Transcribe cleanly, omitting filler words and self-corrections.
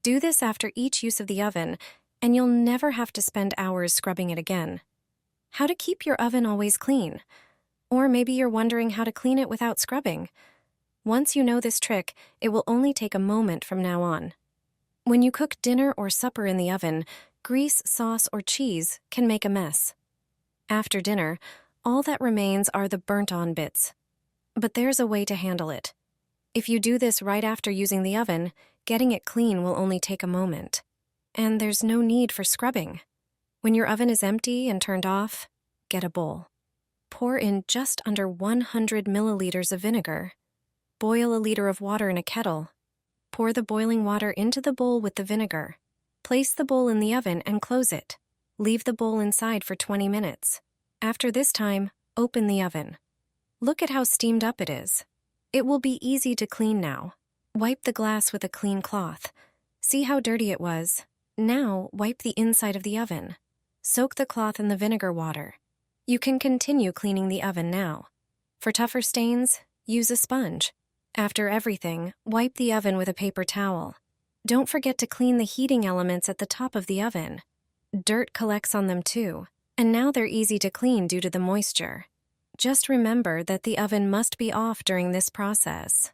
Do this after each use of the oven, and you'll never have to spend hours scrubbing it again. How to keep your oven always clean? Or maybe you're wondering how to clean it without scrubbing. Once you know this trick, it will only take a moment from now on. When you cook dinner or supper in the oven, grease, sauce, or cheese can make a mess. After dinner, all that remains are the burnt-on bits. But there's a way to handle it. If you do this right after using the oven, getting it clean will only take a moment. And there's no need for scrubbing. When your oven is empty and turned off, get a bowl. Pour in just under 100 milliliters of vinegar. Boil a liter of water in a kettle. Pour the boiling water into the bowl with the vinegar. Place the bowl in the oven and close it. Leave the bowl inside for 20 minutes. After this time, open the oven. Look at how steamed up it is. It will be easy to clean now. Wipe the glass with a clean cloth. See how dirty it was. Now, wipe the inside of the oven. Soak the cloth in the vinegar water. You can continue cleaning the oven now. For tougher stains, use a sponge. After everything, wipe the oven with a paper towel. Don't forget to clean the heating elements at the top of the oven. Dirt collects on them too, and now they're easy to clean due to the moisture. Just remember that the oven must be off during this process.